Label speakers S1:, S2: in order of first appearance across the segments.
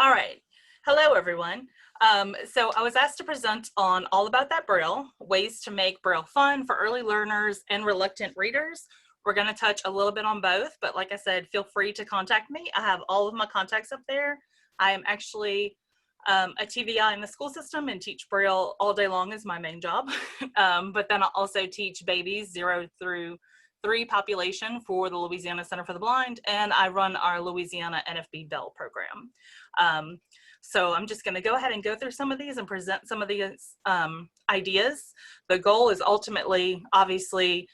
S1: All right. Hello, everyone. So I was asked to present on All About That Braille, ways to make Braille fun for early learners and reluctant readers. We're going to touch a little bit on both, but like I said, feel free to contact me. I have all of my contacts up there. I am actually a TVI in the school system and teach Braille all day long is my main job. But then I also teach babies 0 through 3 population for the Louisiana Center for the Blind, and I run our Louisiana NFB Bell program. So I'm just going to go ahead and go through some of these and present some of these ideas. The goal is ultimately, obviously,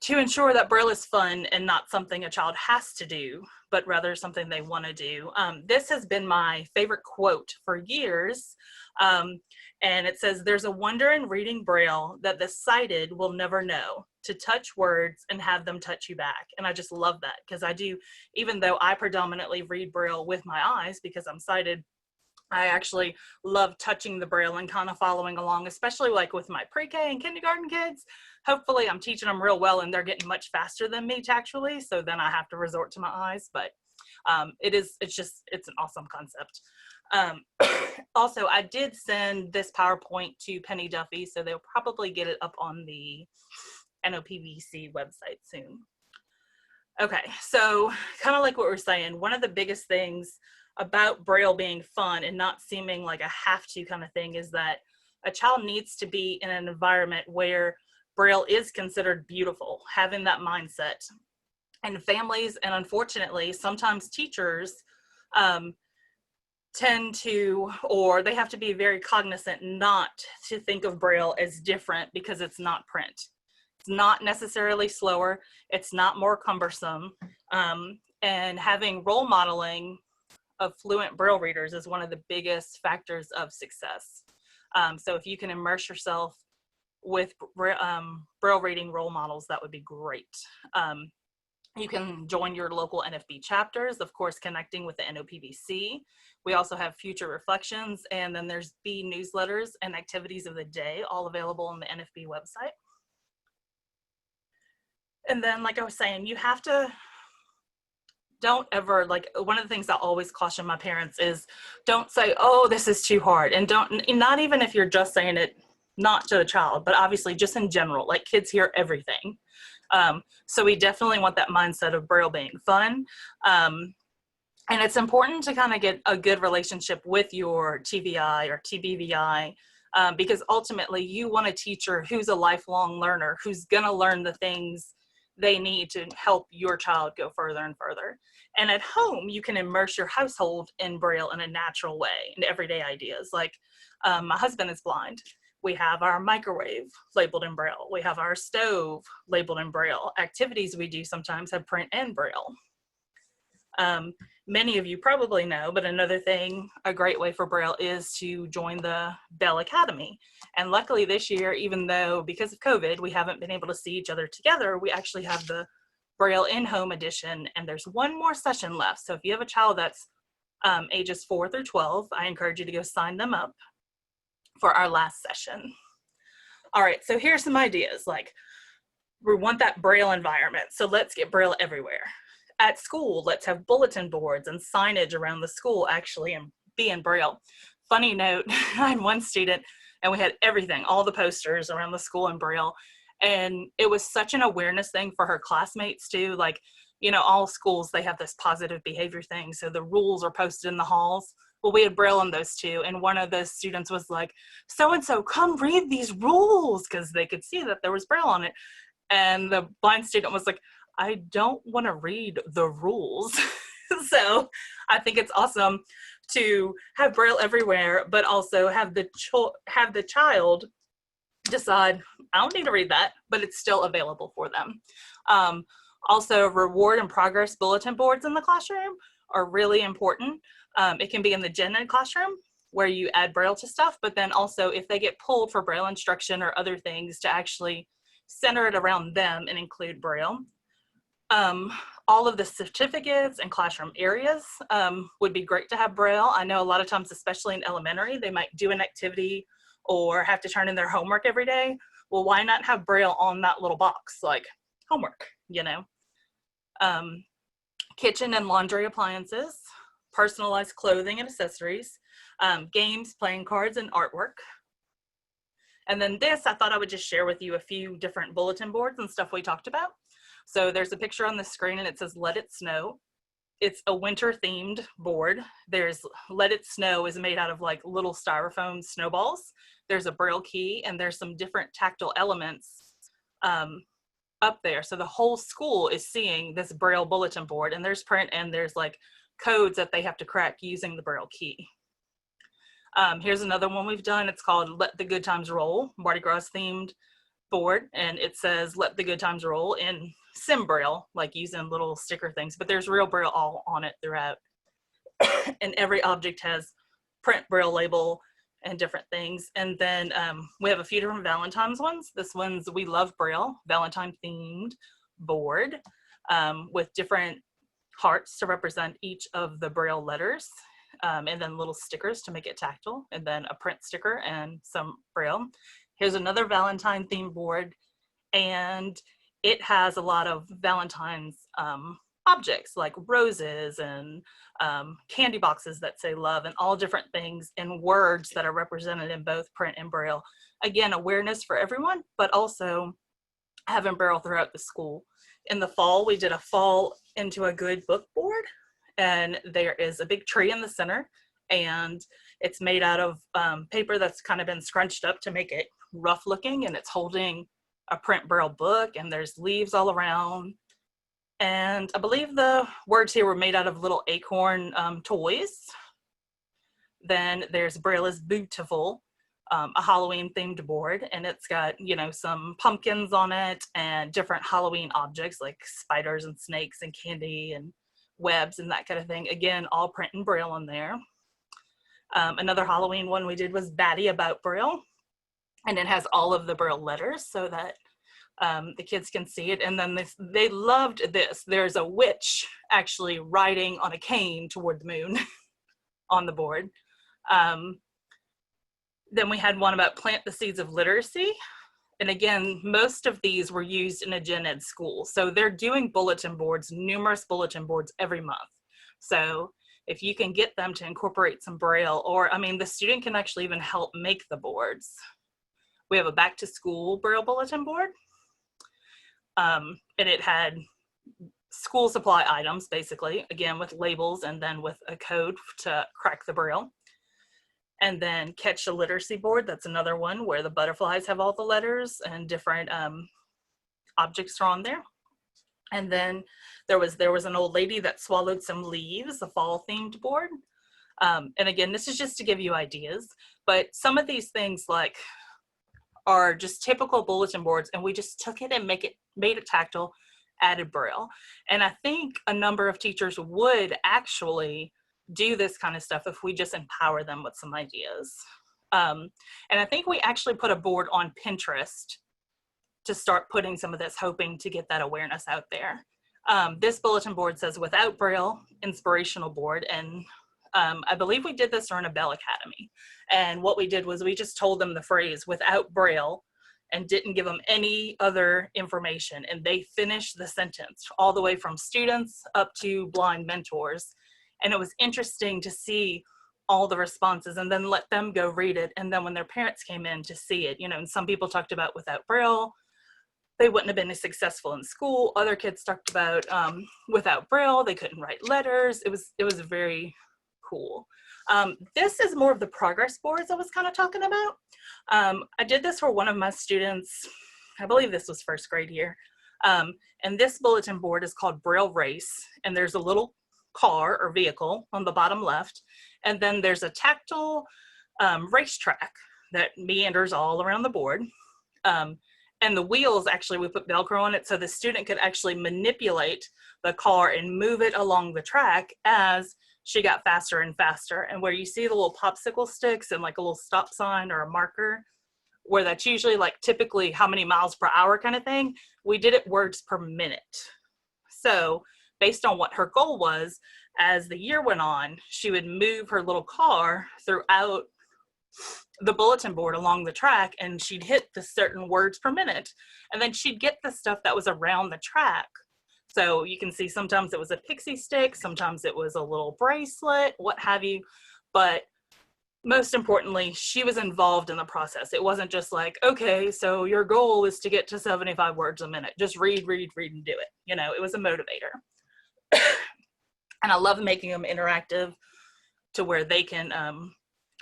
S1: to ensure that Braille is fun and not something a child has to do, but rather something they want to do. This has been my favorite quote for years. And it says, "There's a wonder in reading Braille that the sighted will never know, to touch words and have them touch you back." And I just love that because I do, even though I predominantly read Braille with my eyes because I'm sighted, I actually love touching the Braille and kind of following along, especially like with my pre-K and kindergarten kids. Hopefully I'm teaching them real well and they're getting much faster than me actually, so then I have to resort to my eyes, but it's an awesome concept. Also, I did send this PowerPoint to Penny Duffy, so they'll probably get it up on the NOPVC website soon. Okay, so kind of like what we're saying, one of the biggest things about Braille being fun and not seeming like a have to kind of thing is that a child needs to be in an environment where Braille is considered beautiful, having that mindset. And families, and unfortunately, sometimes teachers tend to, or they have to be very cognizant not to think of Braille as different because it's not print. It's not necessarily slower. It's not more cumbersome. And having role modeling of fluent Braille readers is one of the biggest factors of success. So if you can immerse yourself with Braille reading role models, that would be great. You can join your local NFB chapters, of course, connecting with the NOPVC. We also have future reflections, and then there's B newsletters and activities of the day, all available on the NFB website. And then, like I was saying, you have to, don't ever, like, one of the things I always caution my parents is don't say, oh, this is too hard. And not even if you're just saying it, not to the child, but obviously just in general, like kids hear everything. So we definitely want that mindset of Braille being fun. And it's important to kind of get a good relationship with your TVI or TBVI, because ultimately you want a teacher who's a lifelong learner, who's going to learn the things they need to help your child go further and further. And at home, you can immerse your household in Braille in a natural way, in everyday ideas. Like my husband is blind. We have our microwave labeled in Braille. We have our stove labeled in Braille. Activities we do sometimes have print and Braille. Many of you probably know, but another thing, a great way for Braille is to join the Bell Academy. And luckily this year, even though because of COVID, we haven't been able to see each other together, we actually have the Braille in-home edition, and there's one more session left. So if you have a child that's ages 4 through 12, I encourage you to go sign them up for our last session. All right, so here's some ideas. Like, we want that Braille environment, so let's get Braille everywhere. At school, let's have bulletin boards and signage around the school actually and be in Braille. Funny note, I had one student and we had everything, all the posters around the school in Braille. And it was such an awareness thing for her classmates too. Like, you know, all schools, they have this positive behavior thing. So the rules are posted in the halls. Well, we had Braille on those too. And one of the students was like, so-and-so, come read these rules, because they could see that there was Braille on it. And the blind student was like, I don't want to read the rules. So I think it's awesome to have Braille everywhere, but also have the child decide, I don't need to read that, but it's still available for them. Also, reward and progress bulletin boards in the classroom are really important. It can be in the gen ed classroom where you add Braille to stuff, but then also if they get pulled for Braille instruction or other things, to actually center it around them and include Braille. All of the certificates and classroom areas would be great to have Braille. I know a lot of times, especially in elementary, they might do an activity or have to turn in their homework every day. Well, why not have Braille on that little box, like homework, you know? Kitchen and laundry appliances. personalized clothing and accessories, games, playing cards, and artwork. And then this, I thought I would just share with you a few different bulletin boards and stuff we talked about. So there's a picture on the screen and it says, Let It Snow. It's a winter themed board. There's Let It Snow is made out of like little styrofoam snowballs. There's a Braille key and there's some different tactile elements up there. So the whole school is seeing this Braille bulletin board, and there's print and there's like codes that they have to crack using the Braille key. Here's another one we've done. It's called Let the Good Times Roll, Mardi Gras themed board, and it says Let the Good Times Roll in sim Braille, like using little sticker things, but there's real Braille all on it throughout. And every object has print Braille label and different things. And then we have a few different Valentine's ones. This one's We Love Braille, Valentine themed board with different hearts to represent each of the Braille letters, and then little stickers to make it tactile, and then a print sticker and some Braille. Here's another Valentine themed board, and it has a lot of Valentine's objects like roses and candy boxes that say love and all different things and words that are represented in both print and Braille. Again, awareness for everyone, but also having Braille throughout the school. In the fall, we did a Fall into a Good book board, and there is a big tree in the center, and it's made out of paper that's kind of been scrunched up to make it rough looking, and it's holding a print Braille book, and there's leaves all around. And I believe the words here were made out of little acorn toys. Then there's Braille is Beautiful, a Halloween themed board, and it's got, you know, some pumpkins on it and different Halloween objects like spiders and snakes and candy and webs and that kind of thing. Again, all print and Braille in there. Another Halloween one we did was Batty About Braille, and it has all of the Braille letters so that the kids can see it. And then they loved this. There's a witch actually riding on a cane toward the moon on the board. Then we had one about Plant the Seeds of Literacy. And again, most of these were used in a gen ed school. So they're doing bulletin boards, numerous bulletin boards every month. So if you can get them to incorporate some Braille, or I mean, the student can actually even help make the boards. We have a back to school Braille bulletin board. And it had school supply items, basically, again, with labels and then with a code to crack the Braille. And then Catch a Literacy board, that's another one where the butterflies have all the letters and different objects are on there. And then there was an old lady that swallowed some leaves, a fall themed board. And again, this is just to give you ideas, but some of these things like are just typical bulletin boards, and we just took it and made it tactile, added Braille. And I think a number of teachers would actually do this kind of stuff if we just empower them with some ideas. And I think we actually put a board on Pinterest to start putting some of this, hoping to get that awareness out there. This bulletin board says Without Braille, inspirational board. And I believe we did this during a Bell Academy. And what we did was we just told them the phrase without Braille and didn't give them any other information. And they finished the sentence all the way from students up to blind mentors. And it was interesting to see all the responses and then let them go read it. And then when their parents came in to see it, you know, and some people talked about without Braille, they wouldn't have been as successful in school. Other kids talked about without Braille, they couldn't write letters. It was very cool. This is more of the progress boards I was kind of talking about. I did this for one of my students. I believe this was first grade year. And this bulletin board is called Braille Race. And there's a little car or vehicle on the bottom left. And then there's a tactile racetrack that meanders all around the board. And the wheels, actually, we put Velcro on it so the student could actually manipulate the car and move it along the track as she got faster and faster. And where you see the little popsicle sticks and like a little stop sign or a marker, where that's usually like typically how many miles per hour kind of thing, we did it words per minute. So based on what her goal was, as the year went on, she would move her little car throughout the bulletin board along the track, and she'd hit the certain words per minute. And then she'd get the stuff that was around the track. So you can see sometimes it was a pixie stick, sometimes it was a little bracelet, what have you. But most importantly, she was involved in the process. It wasn't just like, okay, so your goal is to get to 75 words a minute. Just read, read, read, and do it. You know, it was a motivator. And I love making them interactive to where they can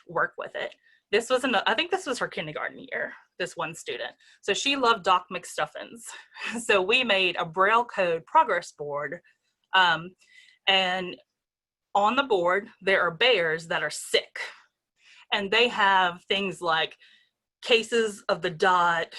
S1: work with it. This was I think this was her kindergarten year, this one student. So she loved Doc McStuffins. So we made a Braille code progress board. And on the board, there are bears that are sick. And they have things like cases of the dot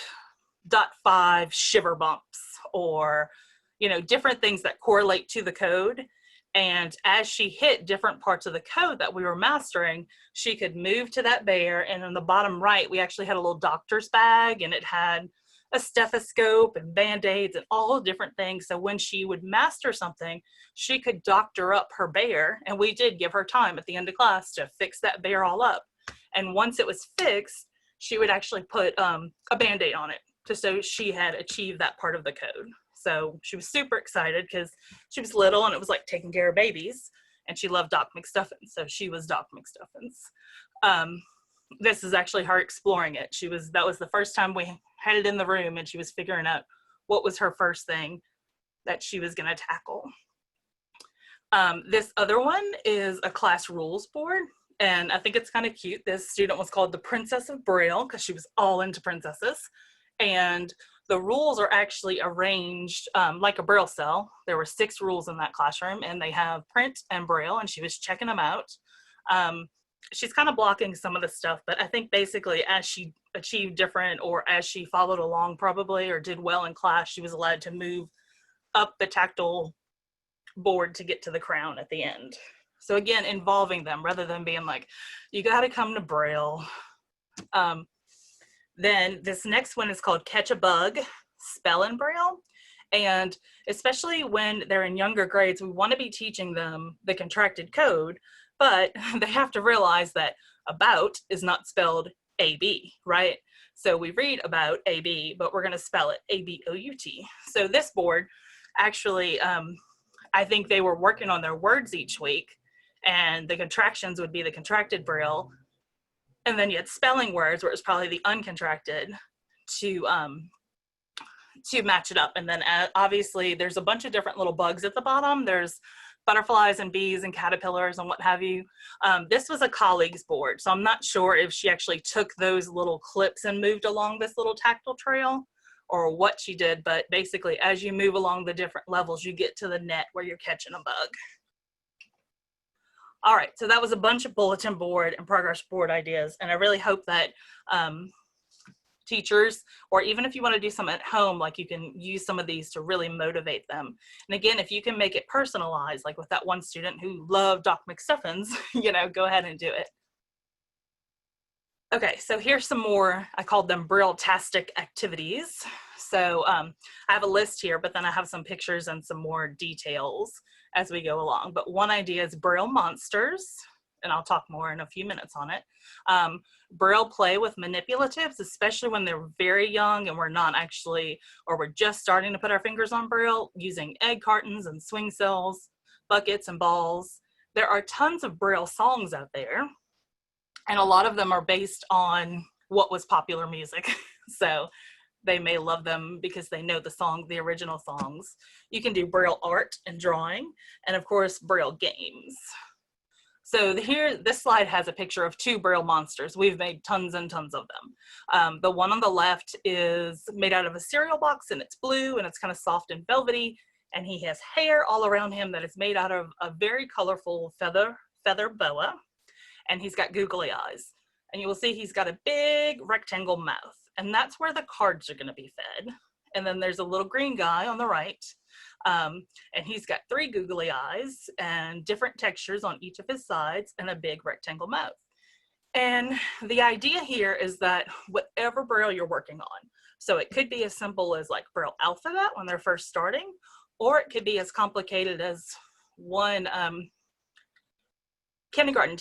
S1: 5 shiver bumps, or, you know, different things that correlate to the code. And as she hit different parts of the code that we were mastering, she could move to that bear. And on the bottom right, we actually had a little doctor's bag, and it had a stethoscope and Band-Aids and all different things. So when she would master something, she could doctor up her bear. And we did give her time at the end of class to fix that bear all up. And once it was fixed, she would actually put a Band-Aid on it, just so she had achieved that part of the code. So she was super excited because she was little and it was like taking care of babies, and she loved Doc McStuffins. So she was Doc McStuffins. This is actually her exploring it. That was the first time we had it in the room, and she was figuring out what was her first thing that she was going to tackle. This other one is a class rules board, and I think it's kind of cute. This student was called the Princess of Braille because she was all into princesses. And the rules are actually arranged like a Braille cell. There were 6 rules in that classroom, and they have print and Braille, and she was checking them out. She's kind of blocking some of the stuff, but I think basically as she achieved different, or as she followed along probably, or did well in class, she was allowed to move up the tactile board to get to the crown at the end. So again, involving them rather than being like, you got to come to Braille. Then this next one is called Catch a Bug, Spell in Braille. And especially when they're in younger grades, we want to be teaching them the contracted code, but they have to realize that about is not spelled A-B, right? So we read about A-B, but we're going to spell it A-B-O-U-T. So this board, actually, I think they were working on their words each week, and the contractions would be the contracted Braille. And then you had spelling words, where it was probably the uncontracted, to match it up. And then obviously there's a bunch of different little bugs at the bottom. There's butterflies and bees and caterpillars and what have you. This was a colleague's board, so I'm not sure if she actually took those little clips and moved along this little tactile trail, or what she did. But basically, as you move along the different levels, you get to the net where you're catching a bug. All right, so that was a bunch of bulletin board and progress board ideas, and I really hope that teachers, or even if you want to do some at home, like you can use some of these to really motivate them. And again, if you can make it personalized, like with that one student who loved Doc McStuffins, you know, go ahead and do it. Okay, so here's some more, I called them Braille-tastic activities. So I have a list here, but then I have some pictures and some more details as we go along. But one idea is Braille monsters, and I'll talk more in a few minutes on it. Braille play with manipulatives, especially when they're very young and we're not actually, or we're just starting to put our fingers on Braille, using egg cartons and swing cells, buckets and balls. There are tons of Braille songs out there, and a lot of them are based on what was popular music. So they may love them because they know the original songs. You can do Braille art and drawing, and of course, Braille games. So here, this slide has a picture of 2 Braille monsters. We've made tons and tons of them. The one on the left is made out of a cereal box, and it's blue, and it's kind of soft and velvety, and he has hair all around him that is made out of a very colorful feather boa, and he's got googly eyes. And you will see he's got a big rectangle mouth, and that's where the cards are going to be fed. And then there's a little green guy on the right, and he's got 3 googly eyes and different textures on each of his sides and a big rectangle mouth. And the idea here is that whatever Braille you're working on, so it could be as simple as like Braille alphabet when they're first starting, or it could be as complicated as one kindergarten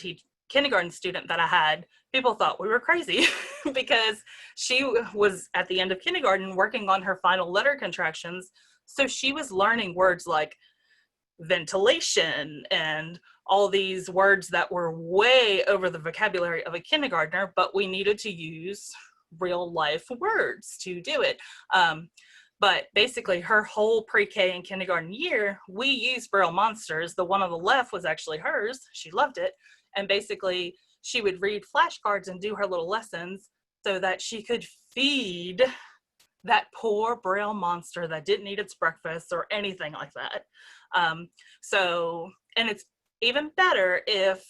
S1: student that I had. People thought we were crazy because she was at the end of kindergarten working on her final letter contractions So she was learning words like ventilation and all these words that were way over the vocabulary of a kindergartner, but we needed to use real life words to do it. But basically her whole pre-K and kindergarten year, we used Braille Monsters. The one on the left was actually hers. She loved it. And basically she would read flashcards and do her little lessons so that she could feed that poor Braille monster that didn't eat its breakfast or anything like that. And it's even better if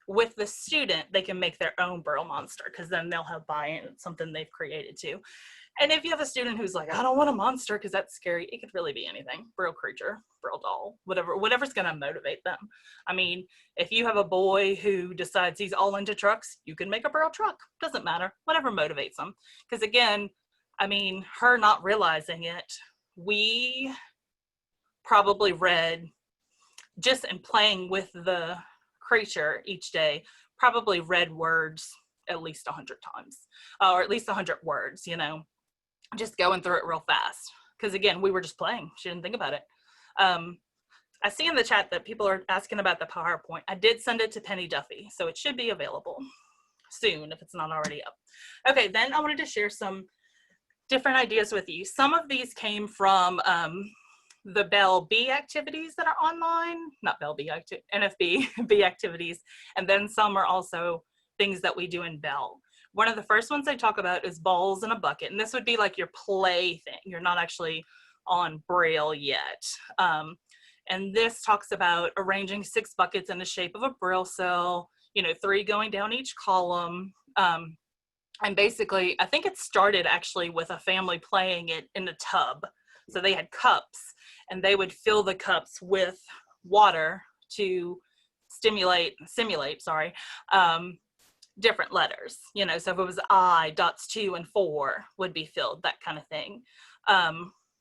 S1: with the student, they can make their own Braille monster, because then they'll have buy-in. It's something they've created too. And if you have a student who's like, I don't want a monster because that's scary, it could really be anything. Braille creature, Braille doll, whatever's going to motivate them. I mean, if you have a boy who decides he's all into trucks, you can make a Braille truck. Doesn't matter. Whatever motivates them. Because again, I mean, her not realizing it, we probably read, just in playing with the creature each day, probably read words at least 100 times, or at least 100 words, you know, just going through it real fast. Because again, we were just playing. She didn't think about it. I see in the chat that people are asking about the PowerPoint. I did send it to Penny Duffy, so it should be available soon if it's not already up. Okay, then I wanted to share some different ideas with you. Some of these came from the Bell B activities that are online, not Bell B, NFB B activities, and then some are also things that we do in Bell. One of the first ones I talk about is balls in a bucket, and this would be like your play thing. You're not actually on Braille yet. And this talks about arranging 6 buckets in the shape of a Braille cell, you know, 3 going down each column. And basically, I think it started actually with a family playing it in a tub. So they had cups, and they would fill the cups with water to simulate, different letters. You know, so if it was I, dots 2 and 4 would be filled, that kind of thing.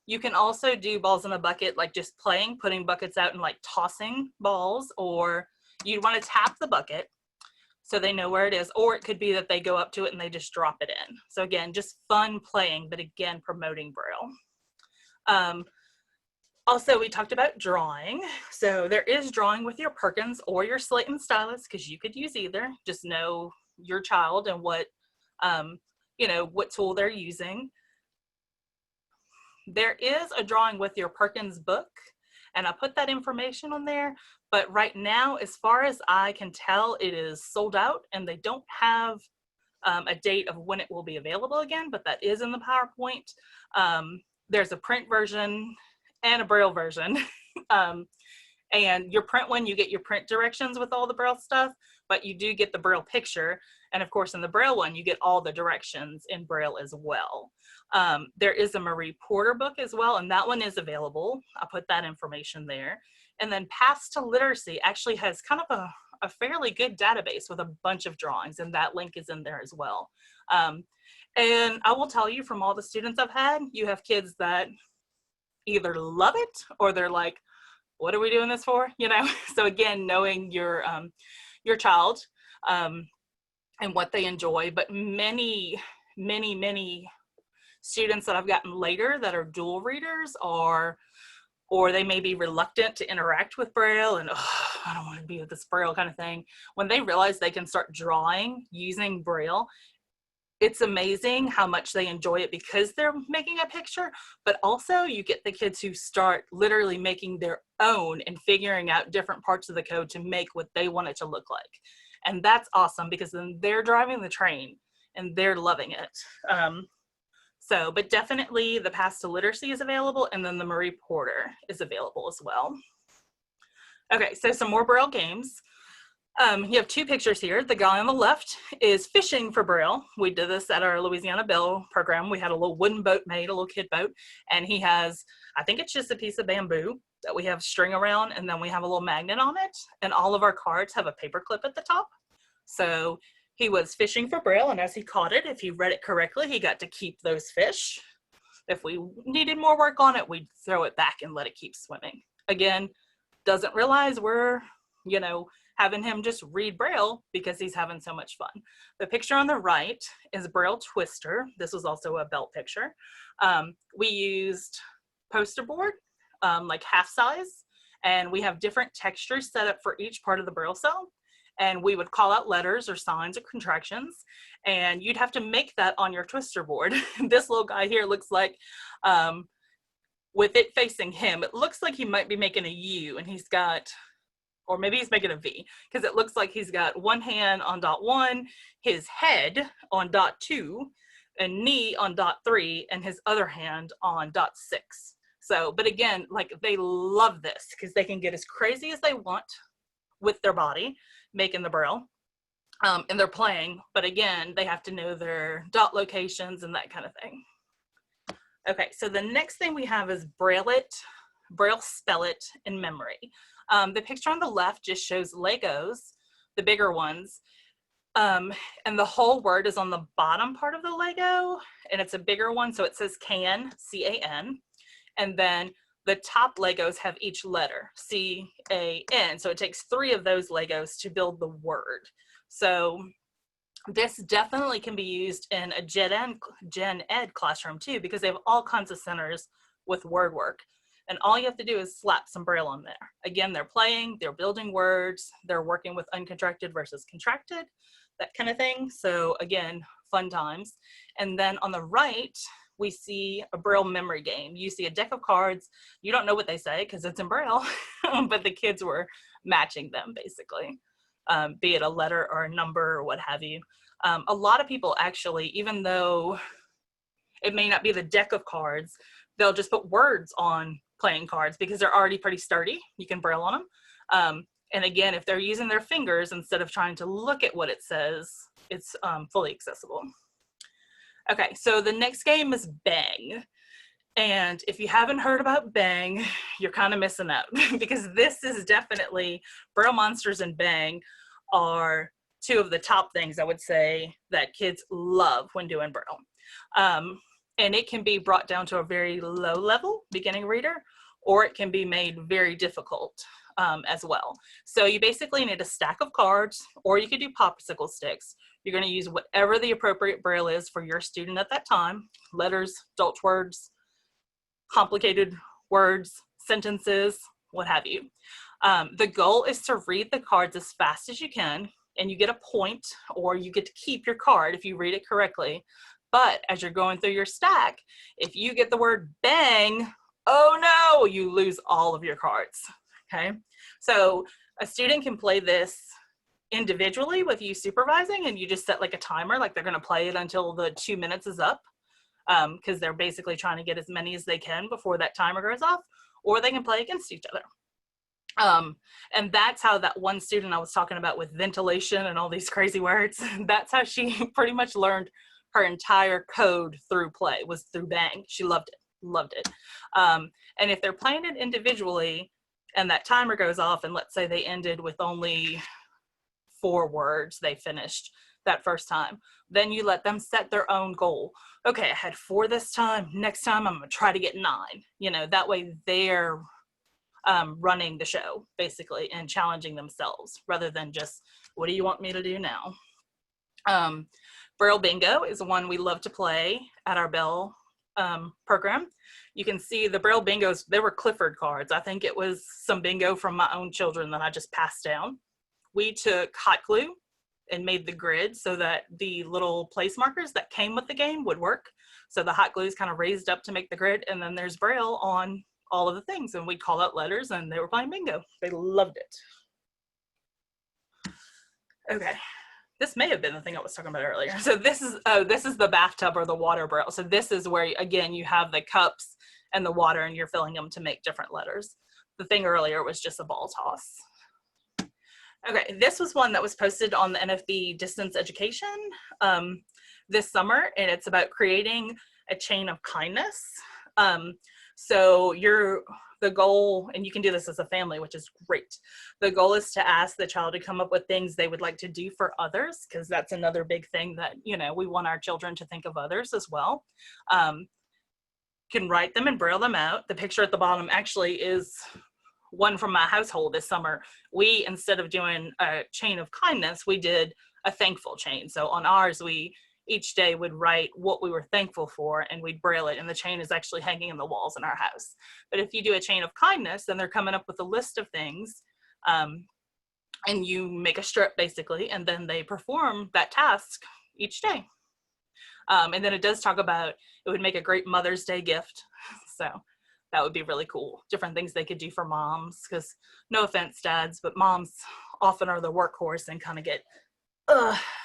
S1: You can also do balls in a bucket, like just playing, putting buckets out and like tossing balls, or you want to tap the bucket so they know where it is, or it could be that they go up to it and they just drop it in. So again, just fun playing, but again, promoting Braille. Also, we talked about drawing. So there is drawing with your Perkins or your slate and stylus, because you could use either. Just know your child and what, you know, what tool they're using. There is a drawing with your Perkins book, and I put that information on there, but right now, as far as I can tell, it is sold out, and they don't have a date of when it will be available again, but that is in the PowerPoint. There's a print version and a Braille version. And your print one, you get your print directions with all the Braille stuff, but you do get the Braille picture. And of course, in the Braille one, you get all the directions in Braille as well. There is a Marie Porter book as well, and that one is available. I'll put that information there. And then Paths to Literacy actually has kind of a fairly good database with a bunch of drawings, and that link is in there as well. And I will tell you, from all the students I've had, you have kids that either love it or they're like, what are we doing this for? You know, so again, knowing your child and what they enjoy, but many students that I've gotten later that are dual readers or they may be reluctant to interact with Braille and, oh, I don't want to be with this Braille kind of thing. When they realize they can start drawing using Braille, it's amazing how much they enjoy it because they're making a picture, but also you get the kids who start literally making their own and figuring out different parts of the code to make what they want it to look like. And that's awesome, because then they're driving the train and they're loving it. But definitely the Paths to Literacy is available, and then the Marie Porter is available as well. Okay, so some more Braille games. You have 2 pictures here. The guy on the left is fishing for Braille. We did this at our Louisiana Bell program. We had a little wooden boat made, a little kid boat, and he has, I think it's just a piece of bamboo that we have string around, and then we have a little magnet on it, and all of our cards have a paper clip at the top. So he was fishing for Braille, and as he caught it, if he read it correctly, he got to keep those fish. If we needed more work on it, we'd throw it back and let it keep swimming. Again, doesn't realize we're, you know, having him just read Braille because he's having so much fun. The picture on the right is Braille Twister. This was also a belt picture. We used poster board, like half size, and we have different textures set up for each part of the Braille cell. And we would call out letters or signs or contractions, and you'd have to make that on your twister board. This little guy here looks like, with it facing him, it looks like he might be making a U, and he's got, or maybe he's making a V, because it looks like he's got one hand on dot 1, his head on dot 2, and knee on dot 3, and his other hand on dot 6. So, but again, like, they love this because they can get as crazy as they want with their body, making the Braille, and they're playing, but again, they have to know their dot locations and that kind of thing. Okay, so the next thing we have is Braille spell it in memory. The picture on the left just shows Legos, the bigger ones, and the whole word is on the bottom part of the Lego, and it's a bigger one, so it says can, C-A-N, and then the top Legos have each letter, C-A-N, so it takes 3 of those Legos to build the word. So this definitely can be used in a gen ed classroom too, because they have all kinds of centers with word work. And all you have to do is slap some Braille on there. Again, they're playing, they're building words, they're working with uncontracted versus contracted, that kind of thing. So again, fun times. And then on the right, we see a Braille memory game. You see a deck of cards. You don't know what they say because it's in Braille, but the kids were matching them basically, be it a letter or a number or what have you. A lot of people actually, even though it may not be the deck of cards, they'll just put words on playing cards because they're already pretty sturdy. You can Braille on them. And again, if they're using their fingers instead of trying to look at what it says, it's fully accessible. Okay, so the next game is Bang. And if you haven't heard about Bang, you're kind of missing out because this is definitely, Braille Monsters and Bang are 2 of the top things I would say that kids love when doing Braille. And it can be brought down to a very low level, beginning reader, or it can be made very difficult as well. So you basically need a stack of cards, or you could do popsicle sticks. You're going to use whatever the appropriate Braille is for your student at that time, letters, Dutch words, complicated words, sentences, what have you. The goal is to read the cards as fast as you can, and you get a point, or you get to keep your card if you read it correctly. But as you're going through your stack, if you get the word bang, oh no, you lose all of your cards, okay? So a student can play this individually with you supervising, and you just set like a timer, like they're gonna play it until the 2 minutes is up, because they're basically trying to get as many as they can before that timer goes off, or they can play against each other. And that's how that one student I was talking about with ventilation and all these crazy words, that's how she pretty much learned her entire code through play, was through Bang. She loved it. And if they're playing it individually and that timer goes off, and let's say they ended with only 4 words they finished that first time, then you let them set their own goal. Okay, I had 4 this time. Next time I'm gonna try to get 9. You know, that way they're running the show basically and challenging themselves rather than just, what do you want me to do now? Braille Bingo is one we love to play at our Bell program. You can see the Braille Bingos, they were Clifford cards. I think it was some bingo from my own children that I just passed down. We took hot glue and made the grid so that the little place markers that came with the game would work. So the hot glue is kind of raised up to make the grid, and then there's Braille on all of the things, and we'd call out letters, and they were playing bingo. They loved it. Okay. This may have been the thing I was talking about earlier. So this is the bathtub or the water Braille. So this is where, again, you have the cups and the water, and you're filling them to make different letters. The thing earlier was just a ball toss. Okay, this was one that was posted on the NFB Distance Education this summer, and it's about creating a chain of kindness. So the goal, and you can do this as a family, which is great. The goal is to ask the child to come up with things they would like to do for others, because that's another big thing that, you know, we want our children to think of others as well. Can write them and Braille them out. The picture at the bottom actually is one from my household this summer. We, instead of doing a chain of kindness, we did a thankful chain. So on ours, we each day would write what we were thankful for, and we'd braille it, and the chain is actually hanging in the walls in our house. But if you do a chain of kindness, then they're coming up with a list of things, and you make a strip basically, and then they perform that task each day. And then it does talk about it would make a great Mother's Day gift. So that would be really cool. Different things they could do for moms, because no offense, dads, but moms often are the workhorse and kind of get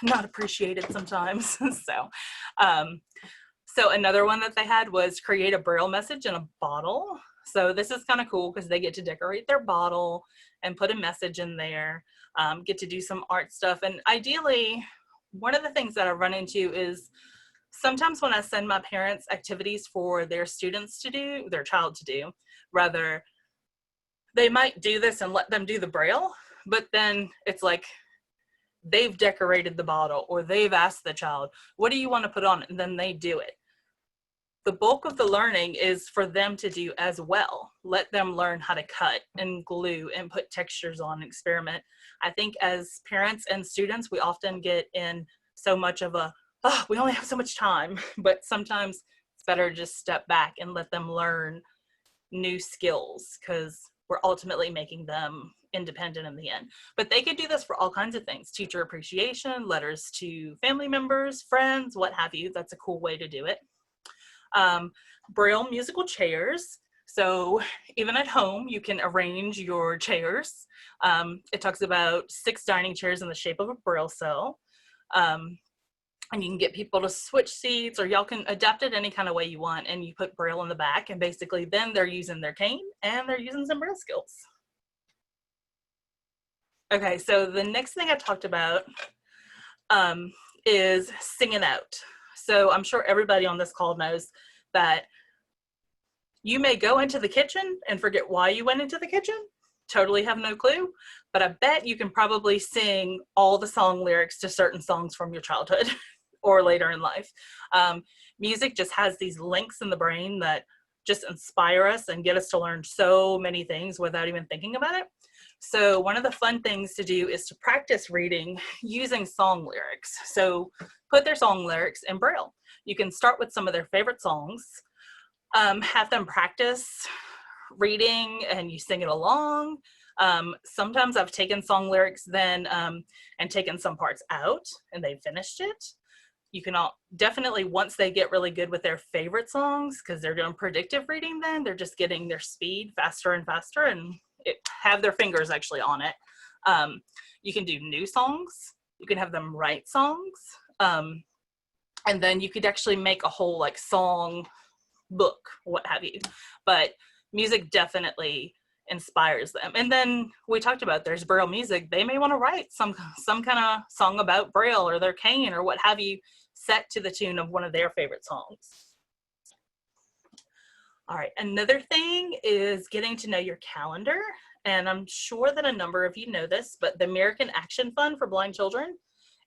S1: not appreciated sometimes. So another one that they had was create a Braille message in a bottle. So this is kind of cool because they get to decorate their bottle and put a message in there, get to do some art stuff. And ideally, one of the things that I run into is sometimes when I send my parents activities for their students to do, their child to do, rather, they might do this and let them do the Braille, but then it's like they've decorated the bottle or they've asked the child, what do you want to put on it? And then they do it. The bulk of the learning is for them to do as well. Let them learn how to cut and glue and put textures on and experiment. I think as parents and students, we often get in so much of a, oh, we only have so much time, but sometimes it's better to just step back and let them learn new skills, because we're ultimately making them independent in the end. But they could do this for all kinds of things: teacher appreciation, letters to family members, friends, what have you. That's a cool way to do it. Braille musical chairs. So even at home, you can arrange your chairs. It talks about 6 dining chairs in the shape of a Braille cell. And you can get people to switch seats, or y'all can adapt it any kind of way you want, and you put Braille in the back, and basically then they're using their cane and they're using some Braille skills. Okay, so the next thing I talked about is singing out. So I'm sure everybody on this call knows that you may go into the kitchen and forget why you went into the kitchen, totally have no clue, but I bet you can probably sing all the song lyrics to certain songs from your childhood or later in life. Music just has these links in the brain that just inspire us and get us to learn so many things without even thinking about it. So one of the fun things to do is to practice reading using song lyrics. So put their song lyrics in Braille. You can start with some of their favorite songs, have them practice reading, and you sing it along. Sometimes I've taken song lyrics then and taken some parts out and they finished it. You can definitely, once they get really good with their favorite songs, because they're doing predictive reading, then they're just getting their speed faster and faster and have their fingers actually on it. You can do new songs. You can have them write songs. And then you could actually make a whole like song book, what have you. But music definitely inspires them. And then we talked about there's Braille music. They may want to write some kind of song about Braille or their cane or what have you, set to the tune of one of their favorite songs. All right, another thing is getting to know your calendar. And I'm sure that a number of you know this, but the American Action Fund for Blind Children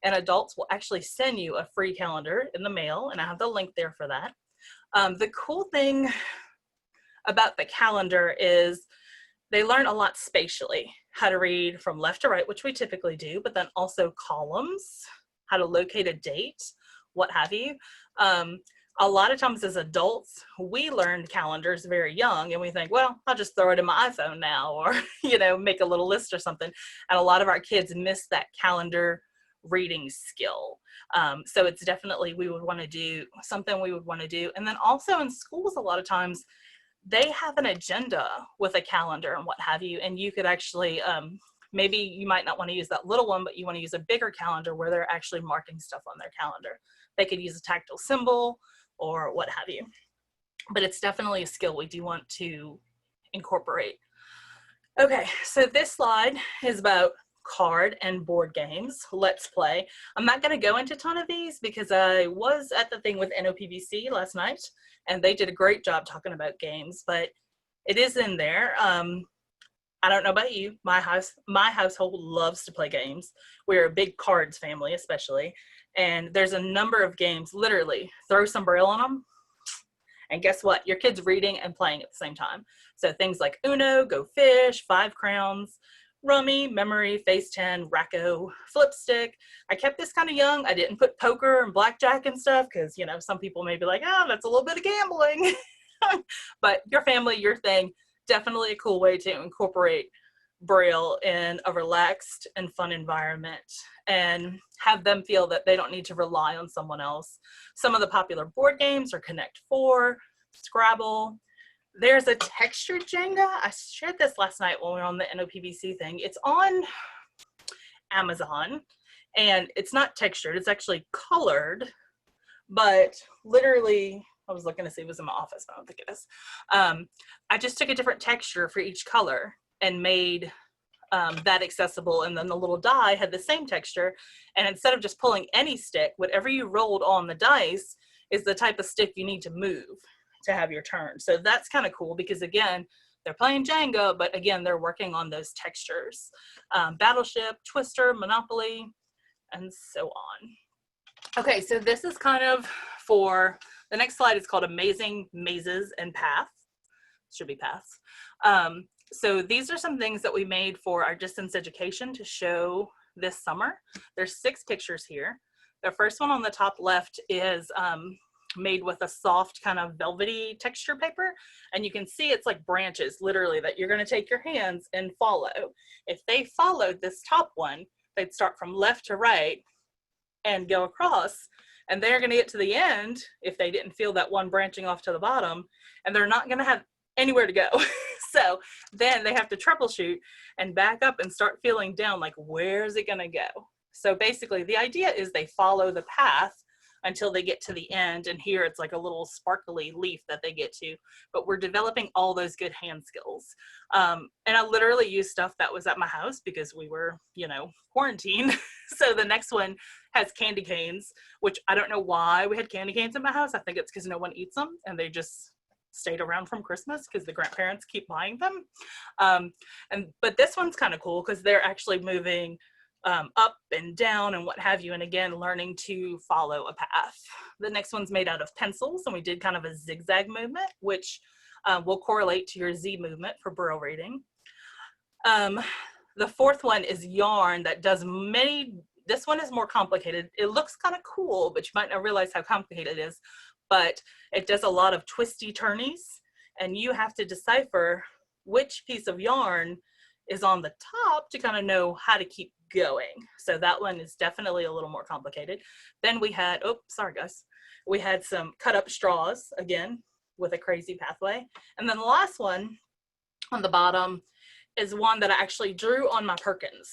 S1: and adults will actually send you a free calendar in the mail, and I have the link there for that. The cool thing about the calendar is they learn a lot spatially, how to read from left to right, which we typically do, but then also columns, how to locate a date, what have you. A lot of times as adults, we learned calendars very young and we think, well, I'll just throw it in my iPhone now, or, you know, make a little list or something. And a lot of our kids miss that calendar reading skill. So it's definitely, we would want to do something we would want to do. And then also in schools, a lot of times they have an agenda with a calendar and what have you. And you could actually, maybe you might not want to use that little one, but you want to use a bigger calendar where they're actually marking stuff on their calendar. They could use a tactile symbol or what have you. But it's definitely a skill we do want to incorporate. Okay, so this slide is about card and board games. Let's play. I'm not going to go into a ton of these because I was at the thing with NOPBC last night and they did a great job talking about games, but it is in there. I don't know about you, my household loves to play games. We're a big cards family, especially, and there's a number of games. Literally throw some Braille on them and guess what, your kid's reading and playing at the same time. So things like Uno, Go Fish, 5 Crowns, Rummy, Memory, Face 10, Racco, Flipstick. I kept this kind of young. I didn't put poker and blackjack and stuff because, you know, some people may be like, oh, that's a little bit of gambling. But your family, your thing, definitely a cool way to incorporate Braille in a relaxed and fun environment and have them feel that they don't need to rely on someone else. Some of the popular board games are Connect 4, Scrabble. There's a textured Jenga. I shared this last night when we were on the NOPBC thing. It's on Amazon and it's not textured, it's actually colored, but literally, I was looking to see if it was in my office, but I don't think it is. I just took a different texture for each color and made that accessible, and then the little die had the same texture, and instead of just pulling any stick, whatever you rolled on the dice is the type of stick you need to move to have your turn. So that's kind of cool because, again, they're playing Jenga, but again, they're working on those textures. Battleship, Twister, Monopoly, and so on. Okay, so this is kind of for, the next slide is called Amazing Mazes and Paths. Should be paths. So these are some things that we made for our distance education to show this summer. There's 6 pictures here. The first one on the top left is made with a soft kind of velvety texture paper. And you can see it's like branches, literally, that you're gonna take your hands and follow. If they followed this top one, they'd start from left to right and go across, and they're gonna get to the end if they didn't feel that one branching off to the bottom, and they're not gonna have anywhere to go. So then they have to troubleshoot and back up and start feeling down, like, where's it gonna go? So basically the idea is they follow the path until they get to the end, and here it's like a little sparkly leaf that they get to, but we're developing all those good hand skills. And I literally used stuff that was at my house because we were, you know, quarantined. So the next one has candy canes, which I don't know why we had candy canes in my house. I think it's because no one eats them and they just stayed around from Christmas because the grandparents keep buying them. But this one's kind of cool because they're actually moving up and down and what have you, and again, learning to follow a path. The next one's made out of pencils, and we did kind of a zigzag movement, which will correlate to your Z movement for Braille reading. The fourth one is yarn that does many, this one is more complicated. It looks kind of cool, but you might not realize how complicated it is, but it does a lot of twisty turnies, and you have to decipher which piece of yarn is on the top to kind of know how to keep going. So that one is definitely a little more complicated. Then we had, oh, sorry guys. We had some cut up straws, again, with a crazy pathway. And then the last one on the bottom is one that I actually drew on my Perkins.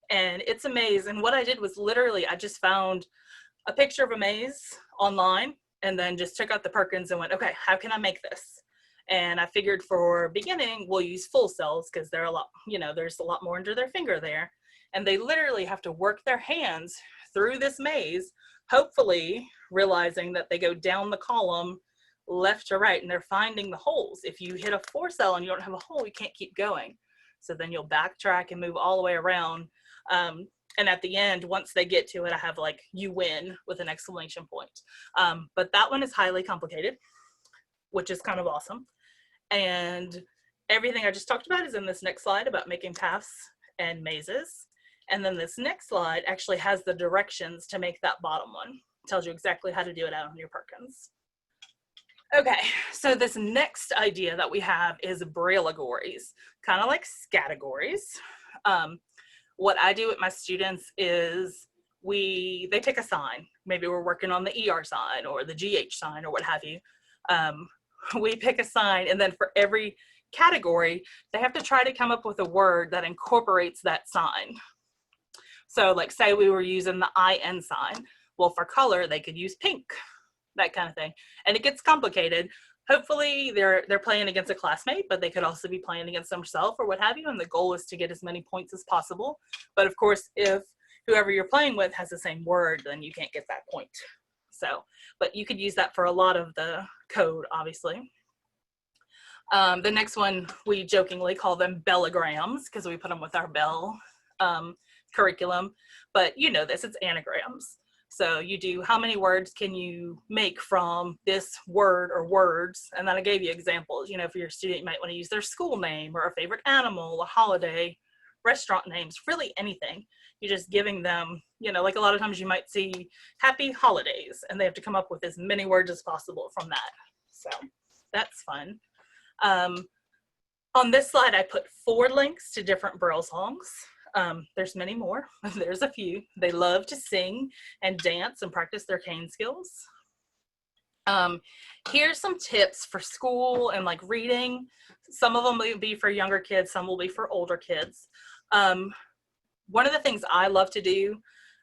S1: And it's a maze. And what I did was literally, I just found a picture of a maze online and then just took out the Perkins and went, okay, how can I make this? And I figured for beginning, we'll use full cells because they're a lot, you know, there's a lot more under their finger there. And they literally have to work their hands through this maze, hopefully realizing that they go down the column left to right and they're finding the holes. If you hit a 4 cell and you don't have a hole, you can't keep going. So then you'll backtrack and move all the way around. And at the end, once they get to it, I have like, you win with an exclamation point. But that one is highly complicated, which is kind of awesome. And everything I just talked about is in this next slide about making paths and mazes. And then this next slide actually has the directions to make that bottom one. It tells you exactly how to do it out on your Perkins. Okay, so this next idea that we have is Braillegories, kind of like scatagories. What I do with my students is they pick a sign. Maybe we're working on the ER sign or the GH sign or what have you. We pick a sign, and then for every category, they have to try to come up with a word that incorporates that sign. So like say we were using the IN sign. Well, for color, they could use pink, that kind of thing. And it gets complicated. Hopefully they're playing against a classmate, but they could also be playing against themselves or what have you. And the goal is to get as many points as possible. But of course, if whoever you're playing with has the same word, then you can't get that point. So, but you could use that for a lot of the code, obviously. The next one, we jokingly call them bellograms because we put them with our bell curriculum, but you know this, it's anagrams. So you do how many words can you make from this word or words, and then I gave you examples. You know, for your student, you might want to use their school name or a favorite animal, a holiday, restaurant names, really anything. You're just giving them, you know, like a lot of times you might see happy holidays and they have to come up with as many words as possible from that. So that's fun. On this slide, I put 4 links to different Braille songs. There's many more. There's a few. They love to sing and dance and practice their cane skills. Here's some tips for school and like reading. Some of them will be for younger kids, some will be for older kids. One of the things I love to do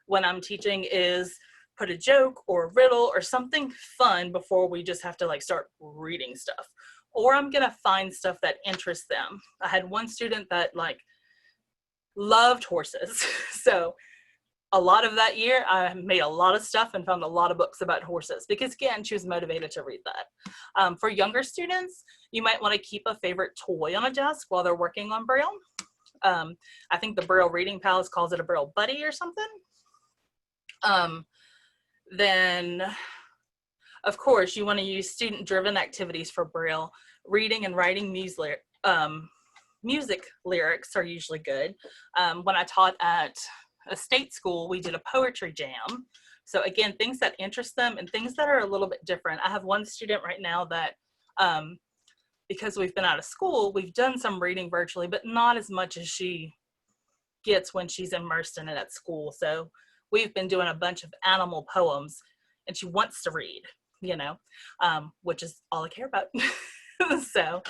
S1: when I'm teaching is put a joke or a riddle or something fun before we just have to like start reading stuff. Or I'm gonna find stuff that interests them. I had one student that like loved horses. So a lot of that year, I made a lot of stuff and found a lot of books about horses because again, she was motivated to read that. For younger students, you might want to keep a favorite toy on a desk while they're working on Braille. I think the Braille Reading Palace calls it a Braille Buddy or something. Then, of course, you want to use student-driven activities for Braille. Reading and writing music lyrics are usually good. When I taught at a state school, we did a poetry jam. So again, things that interest them and things that are a little bit different. I have one student right now that, because we've been out of school, we've done some reading virtually, but not as much as she gets when she's immersed in it at school. So we've been doing a bunch of animal poems and she wants to read, you know, which is all I care about. So,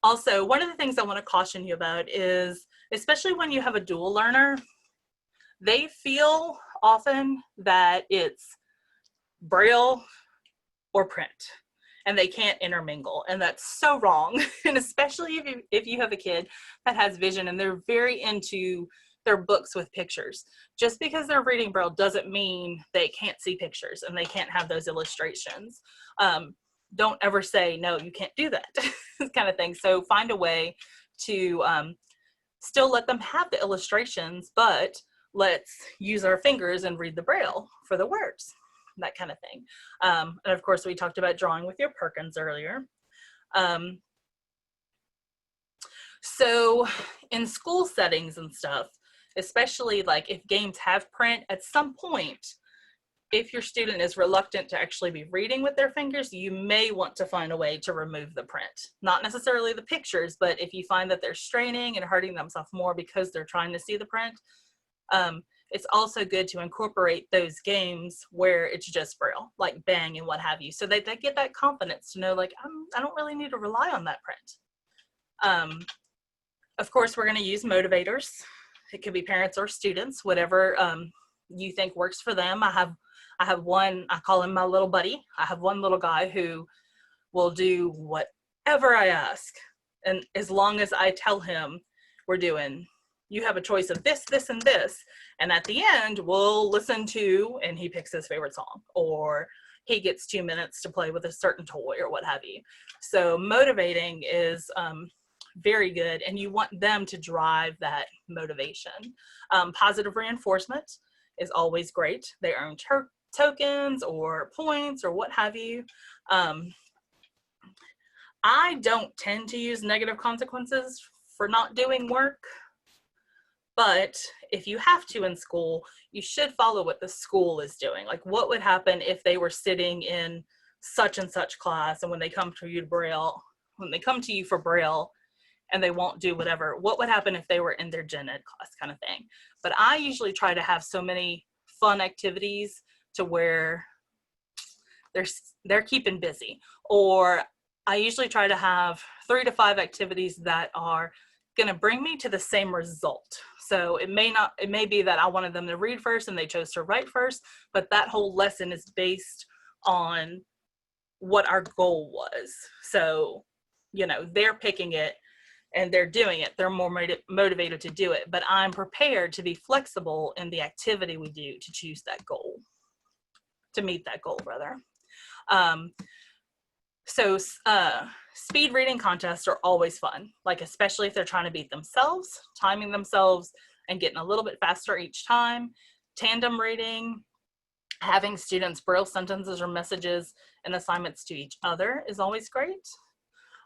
S1: also, one of the things I want to caution you about is, especially when you have a dual learner, they feel often that it's Braille or print and they can't intermingle, and that's so wrong. And especially if you have a kid that has vision and they're very into their books with pictures. Just because they're reading Braille doesn't mean they can't see pictures and they can't have those illustrations. Don't ever say, no, you can't do that kind of thing. So find a way to still let them have the illustrations, but let's use our fingers and read the Braille for the words, that kind of thing. And of course, we talked about drawing with your Perkins earlier. So in school settings and stuff, especially like if games have print, at some point, if your student is reluctant to actually be reading with their fingers, you may want to find a way to remove the print. Not necessarily the pictures, but if you find that they're straining and hurting themselves more because they're trying to see the print, it's also good to incorporate those games where it's just Braille, like Bang and what have you, so they get that confidence to know, like, I don't really need to rely on that print. Of course, we're going to use motivators. It could be parents or students, whatever you think works for them. I have one, I call him my little buddy. I have one little guy who will do whatever I ask. And as long as I tell him you have a choice of this, this, and this. And at the end, we'll listen to, and he picks his favorite song, or he gets 2 minutes to play with a certain toy or what have you. So motivating is very good, and you want them to drive that motivation. Positive reinforcement is always great. They earn tokens or points or what have you. I don't tend to use negative consequences for not doing work, but if you have to in school, you should follow what the school is doing. Like, what would happen if they were sitting in such and such class, and when they come to you for Braille and they won't do whatever, what would happen if they were in their gen ed class, kind of thing. But I usually try to have so many fun activities to where they're keeping busy, or I usually try to have 3 to 5 activities that are going to bring me to the same result. So it may be that I wanted them to read first and they chose to write first, but that whole lesson is based on what our goal was. So, you know, they're picking it and they're doing it. They're more motivated to do it, but I'm prepared to be flexible in the activity we do to choose that goal, to meet that goal rather. So speed reading contests are always fun, like especially if they're trying to beat themselves, timing themselves and getting a little bit faster each time. Tandem reading, having students Braille sentences or messages and assignments to each other is always great.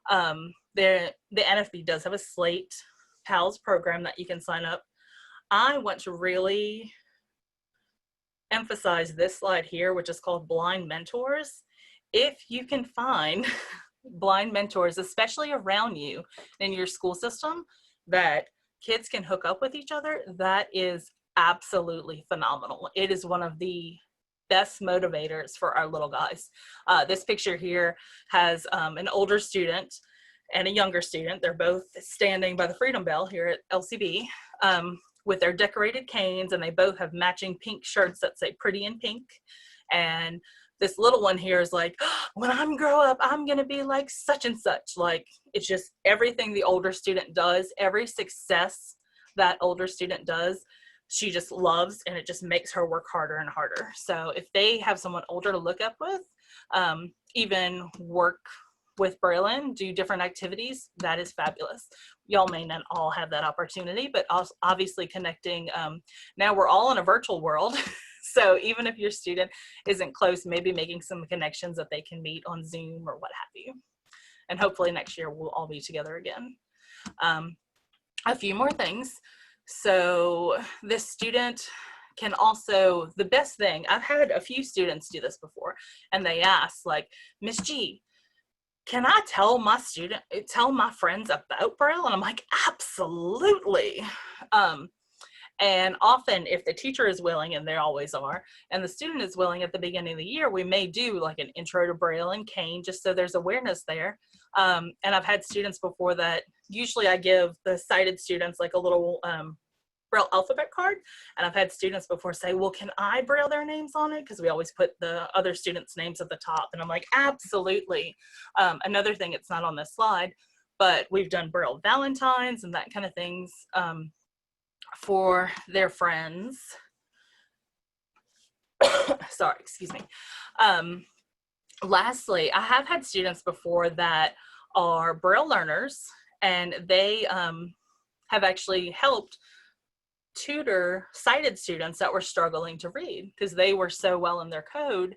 S1: The NFB does have a slate PALS program that you can sign up. I want to really emphasize this slide here, which is called Blind Mentors. If you can find blind mentors, especially around you in your school system, that kids can hook up with each other, that is absolutely phenomenal. It is one of the best motivators for our little guys. This picture here has an older student and a younger student. They're both standing by the Freedom Bell here at LCB with their decorated canes, and they both have matching pink shirts that say "Pretty in Pink." And this little one here is like, oh, when I'm grow up, I'm gonna be like such and such. Like, it's just everything the older student does, every success that older student does, she just loves, and it just makes her work harder and harder. So if they have someone older to look up with, even work with Braille, do different activities, that is fabulous. Y'all may not all have that opportunity, but also obviously connecting, now we're all in a virtual world. So even if your student isn't close, maybe making some connections that they can meet on Zoom or what have you. And hopefully next year we'll all be together again. A few more things. So this student can also, the best thing, I've had a few students do this before, and they ask like, Miss G, can I tell my friends about Braille? And I'm like, absolutely. And often if the teacher is willing, and they always are, and the student is willing at the beginning of the year, we may do like an intro to Braille and cane, just so there's awareness there. And I've had students before that, usually I give the sighted students like a little Braille alphabet card. And I've had students before say, well, can I Braille their names on it? Because we always put the other students' names at the top. And I'm like, absolutely. Another thing, it's not on this slide, but we've done Braille Valentines and that kind of things for their friends. Sorry, excuse me. Lastly, I have had students before that are Braille learners, and they have actually helped tutor sighted students that were struggling to read because they were so well in their code,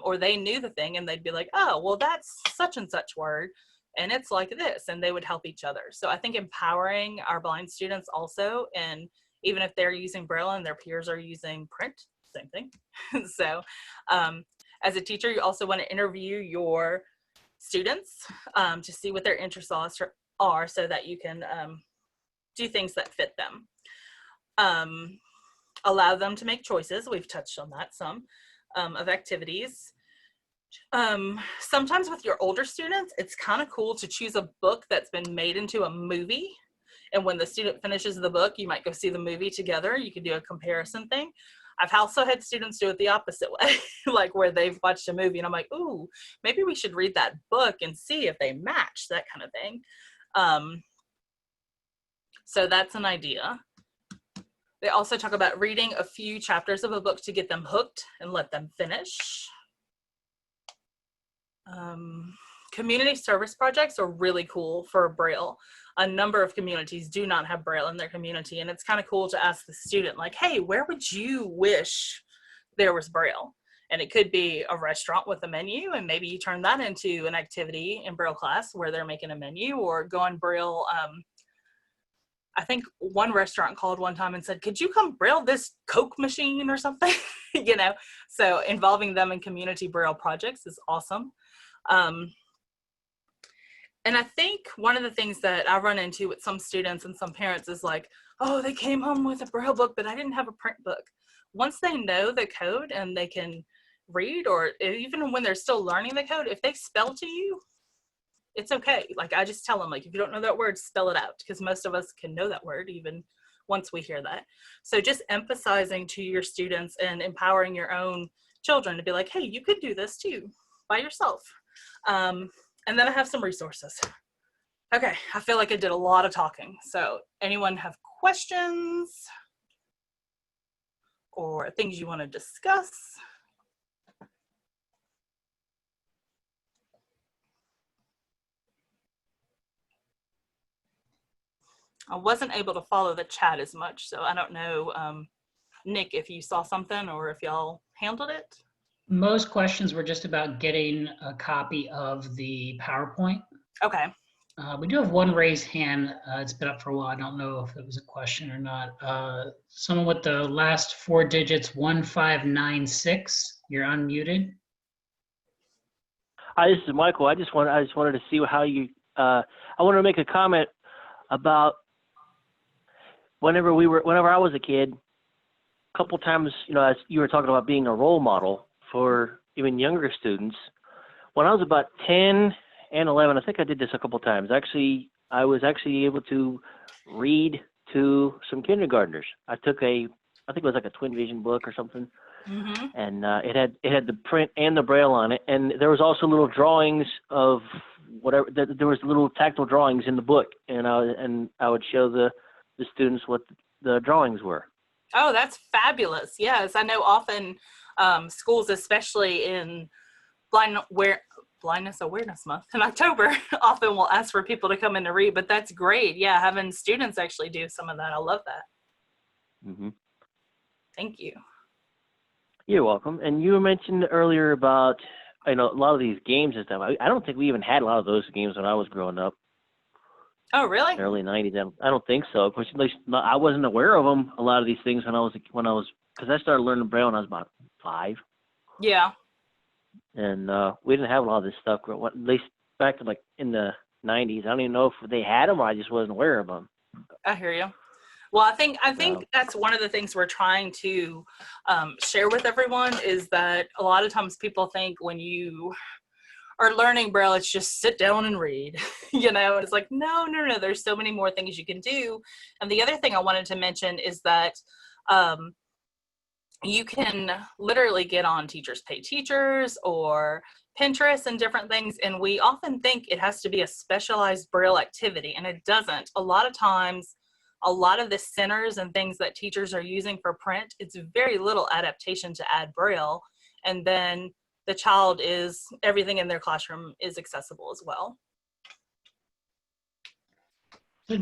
S1: or they knew the thing, and they'd be like, oh, well, that's such and such word, and it's like this, and they would help each other. So I think empowering our blind students also, and even if they're using Braille and their peers are using print, same thing. So as a teacher, you also want to interview your students to see what their interests are so that you can do things that fit them. Allow them to make choices. We've touched on that some of activities. Sometimes with your older students, it's kind of cool to choose a book that's been made into a movie. And when the student finishes the book, you might go see the movie together. You could do a comparison thing. I've also had students do it the opposite way, like where they've watched a movie and I'm like, ooh, maybe we should read that book and see if they match, that kind of thing. So that's an idea. They also talk about reading a few chapters of a book to get them hooked and let them finish. Community service projects are really cool for Braille. A number of communities do not have Braille in their community, and it's kind of cool to ask the student, like, hey, where would you wish there was Braille? And it could be a restaurant with a menu, and maybe you turn that into an activity in Braille class where they're making a menu, or go on Braille. I think one restaurant called one time and said, could you come Braille this Coke machine or something? You know, so involving them in community Braille projects is awesome. And I think one of the things that I run into with some students and some parents is like, oh, they came home with a Braille book, but I didn't have a print book. Once they know the code and they can read, or even when they're still learning the code, if they spell to you, it's okay. Like, I just tell them, like, if you don't know that word, spell it out, because most of us can know that word even once we hear that. So just emphasizing to your students and empowering your own children to be like, hey, you could do this too by yourself. And then I have some resources. Okay, I feel like I did a lot of talking. So anyone have questions or things you want to discuss? I wasn't able to follow the chat as much, so I don't know, Nick, if you saw something or if y'all handled it.
S2: Most questions were just about getting a copy of the PowerPoint.
S1: Okay.
S2: We do have one raised hand. It's been up for a while. I don't know if it was a question or not. Someone with the last four digits, 1596. You're unmuted.
S3: Hi, this is Michael. I just wanted to see how you. I wanted to make a comment about whenever I was a kid. A couple times, as you were talking about being a role model for even younger students. When I was about 10 and 11, I think I did this a couple times. Actually, I was actually able to read to some kindergartners. I think it was like a Twin Vision book or something.
S1: Mm-hmm.
S3: And it had the print and the Braille on it, and there was also little drawings of whatever. There was little tactile drawings in the book, and I would show the students what the drawings were.
S1: Oh, that's fabulous. Yes, I know often schools, especially in Blindness Awareness Month in October, often will ask for people to come in to read, but that's great. Yeah, having students actually do some of that. I love that.
S3: Mm-hmm.
S1: Thank you.
S3: You're welcome. And you mentioned earlier about, a lot of these games and stuff. I don't think we even had a lot of those games when I was growing up.
S1: Oh, really?
S3: In the early 90s. I don't think so. Of course, at least I wasn't aware of them, a lot of these things because I started learning Braille when I was about 5.
S1: Yeah.
S3: And we didn't have a lot of this stuff, at least back in the 90s. I don't even know if they had them or I just wasn't aware of them.
S1: I hear you. Well, I think that's one of the things we're trying to share with everyone is that a lot of times people think when you are learning Braille, it's just sit down and read, and it's like, no, there's so many more things you can do. And the other thing I wanted to mention is that you can literally get on Teachers Pay Teachers or Pinterest and different things, and we often think it has to be a specialized Braille activity, and it doesn't. A lot of times, a lot of the centers and things that teachers are using for print, it's very little adaptation to add Braille, and then the child everything in their classroom is accessible as well.
S2: So,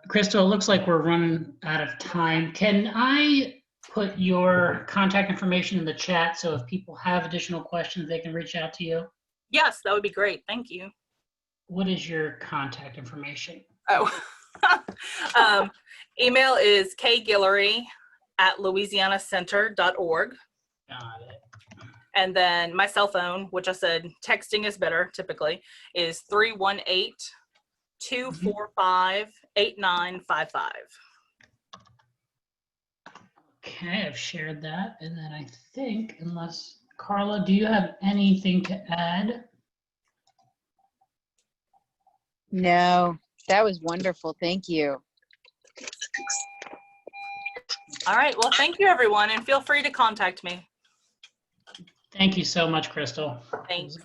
S2: Crystal, it looks like we're running out of time. Can I put your contact information in the chat so if people have additional questions, they can reach out to you?
S1: Yes, that would be great. Thank you.
S2: What is your contact information?
S1: Oh, email is kguillory@louisianacenter.org.
S2: Got it.
S1: And then my cell phone, which I said texting is better typically, is 318-245-8955.
S2: Okay, I've shared that. And then I think, unless, Carla, do you have anything to add?
S4: No, that was wonderful. Thank you.
S1: All right. Well, thank you, everyone, and feel free to contact me.
S2: Thank you so much, Crystal.
S1: Thanks.